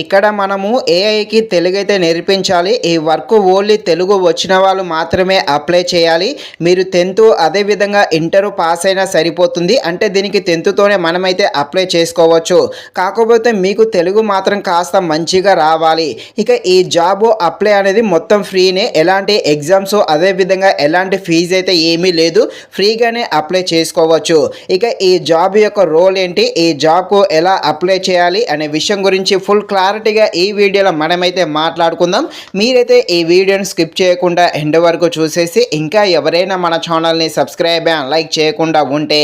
ఇక్కడ మనము ఏఐకి తెలుగు అయితే నేర్పించాలి. ఈ వర్క్ ఓన్లీ తెలుగు వచ్చిన వాళ్ళు మాత్రమే అప్లై చేయాలి. మీరు 10th అదేవిధంగా ఇంటర్ పాస్ అయినా సరిపోతుంది. అంటే దీనికి 10thతోనే మనమైతే అప్లై చేసుకోవచ్చు. కాకపోతే మీకు తెలుగు మాత్రం కాస్త మంచిగా రావాలి. ఇక ఈ జాబ్ అప్లై అనేది మొత్తం ఫ్రీనే. ఎలాంటి ఎగ్జామ్స్ అదేవిధంగా ఎలాంటి ఫీజు అయితే ఏమీ లేదు. ఫ్రీగానే అప్లై చేసుకోవచ్చు. ఇక ఈ జాబ్ యొక్క రోల్ ఏంటి, ఈ జాబ్కు ఎలా అప్లై చేయాలి అనే విషయం గురించి ఫుల్ క్లారిటీగా ఈ వీడియోలో మనమైతే మాట్లాడుకుందాం. మీరైతే ఈ వీడియోని స్కిప్ చేయకుండా ఎండ్ వరకు చూసేసి ఇంకా ఎవరైనా మన ఛానల్ని సబ్స్క్రైబ్ అండ్ లైక్ చేయకుండా ఉంటే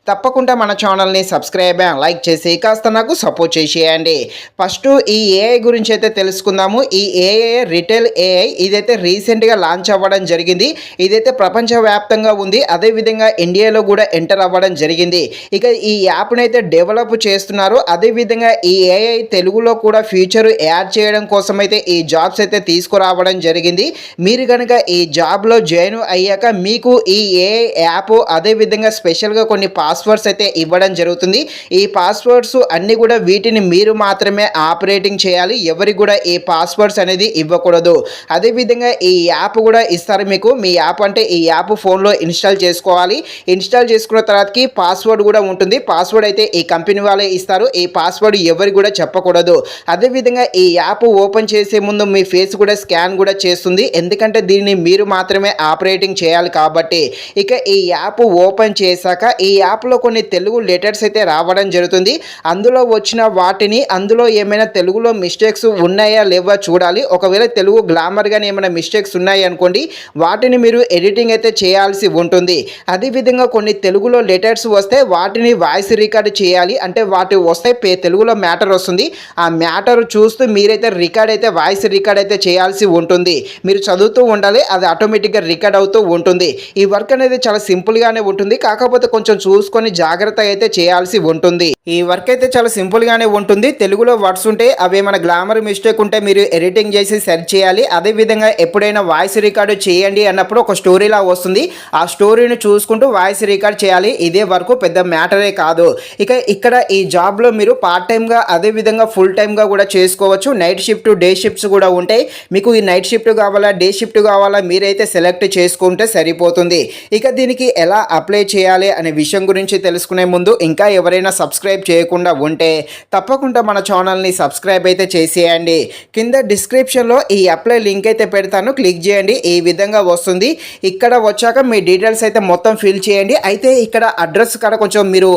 తప్పకుండా మన ఛానల్ని సబ్స్క్రైబ్ అండ్ లైక్ చేసి కాస్త నాకు సపోర్ట్ చేసేయండి. ఫస్ట్ ఈ ఏఐ గురించి అయితే తెలుసుకుందాము. ఈ ఏఐ రిటైల్ ఏఐ ఇదైతే రీసెంట్గా లాంచ్ అవ్వడం జరిగింది. ఇదైతే ప్రపంచవ్యాప్తంగా ఉంది. అదేవిధంగా ఇండియాలో కూడా ఎంటర్ అవ్వడం జరిగింది. ఇక ఈ యాప్ని అయితే డెవలప్ చేస్తున్నారు. అదేవిధంగా ఈ ఏఐ తెలుగులో కూడా ఫ్యూచర్ యాడ్ చేయడం కోసం అయితే ఈ జాబ్స్ అయితే తీసుకురావడం జరిగింది. మీరు కనుక ఈ జాబ్లో జాయిన్ అయ్యాక మీకు ఈ ఏఐ యాప్ అదేవిధంగా స్పెషల్గా కొన్ని పాస్వర్డ్స్ అయితే ఇవ్వడం జరుగుతుంది. ఈ పాస్వర్డ్స్ అన్నీ కూడా వీటిని మీరు మాత్రమే ఆపరేటింగ్ చేయాలి. ఎవరికి కూడా ఈ పాస్వర్డ్స్ అనేది ఇవ్వకూడదు. అదేవిధంగా ఈ యాప్ కూడా ఇస్తారు మీకు. మీ యాప్ అంటే ఈ యాప్ ఫోన్లో ఇన్స్టాల్ చేసుకోవాలి. ఇన్స్టాల్ చేసుకున్న తర్వాతకి పాస్వర్డ్ కూడా ఉంటుంది. పాస్వర్డ్ అయితే ఈ కంపెనీ వాళ్ళే ఇస్తారు. ఈ పాస్వర్డ్ ఎవరికి కూడా చెప్పకూడదు. అదేవిధంగా ఈ యాప్ ఓపెన్ చేసే ముందు మీ ఫేస్ కూడా స్కాన్ కూడా చేస్తుంది. ఎందుకంటే దీన్ని మీరు మాత్రమే ఆపరేటింగ్ చేయాలి కాబట్టి. ఇక ఈ యాప్ ఓపెన్ చేశాక ఈ యాప్లో కొన్ని తెలుగు లెటర్స్ అయితే రావడం జరుగుతుంది. అందులో వచ్చిన వాటిని అందులో ఏమైనా తెలుగులో మిస్టేక్స్ ఉన్నాయా లేవా చూడాలి. ఒకవేళ తెలుగు గ్లామర్గానే ఏమైనా మిస్టేక్స్ ఉన్నాయి అనుకోండి, వాటిని మీరు ఎడిటింగ్ అయితే చేయాల్సి ఉంటుంది. అదేవిధంగా కొన్ని తెలుగులో లెటర్స్ వస్తే వాటిని వాయిస్ రికార్డ్ చేయాలి. అంటే వాటి వస్తే తెలుగులో మ్యాటర్ వస్తుంది. ఆ మ్యాటర్ చూస్తూ మీరైతే రికార్డ్ అయితే వాయిస్ రికార్డ్ అయితే చేయాల్సి ఉంటుంది. మీరు చదువుతూ ఉండాలి. అది ఆటోమేటిక్గా రికార్డ్ అవుతూ ఉంటుంది. ఈ వర్క్ అనేది చాలా సింపుల్గానే ఉంటుంది. కాకపోతే కొంచెం చూసుకొని జాగ్రత్తగా అయితే చేయాల్సి ఉంటుంది. ఈ వర్క్ అయితే చాలా సింపుల్గానే ఉంటుంది. తెలుగులో వర్డ్స్ ఉంటే అవి ఏమైనా గ్లామర్ మిస్టేక్ ఉంటే మీరు ఎడిటింగ్ చేసి సెర్చ్ చేయాలి. అదేవిధంగా ఎప్పుడైనా వాయిస్ రికార్డు చేయండి అన్నప్పుడు ఒక స్టోరీలా వస్తుంది. ఆ స్టోరీని చూసుకుంటూ వాయిస్ రికార్డ్ చేయాలి. ఇదే వరకు పెద్ద మ్యాటరే కాదు. ఇక ఇక్కడ ఈ జాబ్లో మీరు పార్ట్ టైమ్గా అదేవిధంగా ఫుల్ టైమ్గా కూడా చేసుకోవచ్చు. నైట్ షిఫ్ట్ డే షిఫ్ట్స్ కూడా ఉంటాయి. మీకు ఈ నైట్ షిఫ్ట్ కావాలా డే షిఫ్ట్ కావాలా మీరైతే సెలెక్ట్ చేసుకుంటే సరిపోతుంది. ఇక దీనికి ఎలా అప్లై చేయాలి అనే విషయం గురించి తెలుసుకునే ముందు ఇంకా ఎవరైనా సబ్స్క్రైబ్ చేయకుండా ఉంటే తప్పకుండా మన ఛానల్ని సబ్స్క్రైబ్ అయితే చేసేయండి. కింద డిస్క్రిప్షన్లో ఈ అప్లై లింక్ అయితే పెడతాను, క్లిక్ చేయండి. ఈ విధంగా వస్తుంది. ఇక్కడ వచ్చాక మీ డీటెయిల్స్ అయితే మొత్తం ఫిల్ చేయండి. అయితే ఇక్కడ అడ్రస్ కాడ కొంచెం మీరు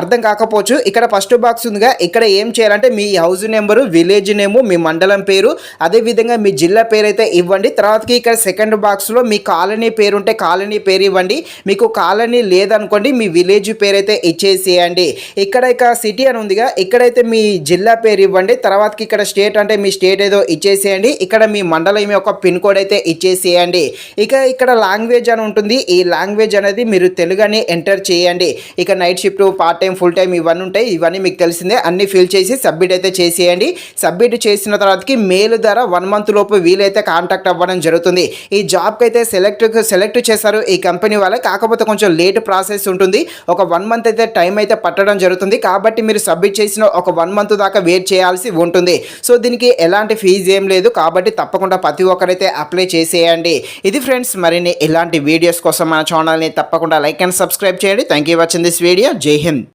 అర్థం కాకపోవచ్చు. ఇక్కడ ఫస్ట్ బాక్స్ ఉందిగా, ఇక్కడ ఏం చేయాలంటే మీ హౌస్ నెంబరు, విలేజ్ నేము, మీ మండలం పేరు, అదేవిధంగా మీ జిల్లా పేరు అయితే ఇవ్వండి. తర్వాతకి ఇక్కడ సెకండ్ బాక్స్లో మీ కాలనీ పేరు ఉంటే కాలనీ పేరు ఇవ్వండి. మీకు కాలనీ లేదనుకోండి మీ విలేజ్ పేరు అయితే ఇచ్చేసేయండి. ఇక సిటీ అని ఉందిగా, ఇక్కడైతే మీ జిల్లా పేరు ఇవ్వండి. తర్వాతకి ఇక్కడ స్టేట్ అంటే మీ స్టేట్ ఏదో ఇచ్చేసేయండి. ఇక్కడ మీ మండలం యొక్క పిన్ కోడ్ అయితే ఇచ్చేసేయండి. ఇక్కడ లాంగ్వేజ్ అని ఉంటుంది. ఈ లాంగ్వేజ్ అనేది మీరు తెలుగు అని ఎంటర్ చేయండి. ఇక night shift, part time, full time ఇవన్నీ ఉంటాయి. ఇవన్నీ మీకు తెలిసిందే. అన్ని ఫిల్ చేసి సబ్మిట్ అయితే చేసేయండి. సబ్మిట్ చేసిన తర్వాతకి మెయిల్ ద్వారా 1 month లోపు వీలైతే కాంటాక్ట్ అవ్వడం జరుగుతుంది. ఈ జాబ్కి అయితే సెలెక్ట్ చేశారు ఈ కంపెనీ వాళ్ళే. కాకపోతే కొంచెం లేట్ ప్రాసెస్ ఉంటుంది. ఒక 1 month అయితే టైం అయితే పట్టడం జరుగుతుంది. కాబట్టి మీరు సబ్మిట్ చేసిన ఒక 1 month దాకా వెయిట్ చేయాల్సి ఉంటుంది. సో దీనికి ఎలాంటి ఫీజు ఏం లేదు. కాబట్టి తప్పకుండా ప్రతి ఒక్కరైతే అప్లై చేసేయండి. ఇది ఫ్రెండ్స్, మరిన్ని ఇలాంటి వీడియోస్ కోసం మన ఛానల్ని తప్పకుండా లైక్ అండ్ సబ్స్క్రైబ్ చేయండి. Thank you watching this video. జై హింద్.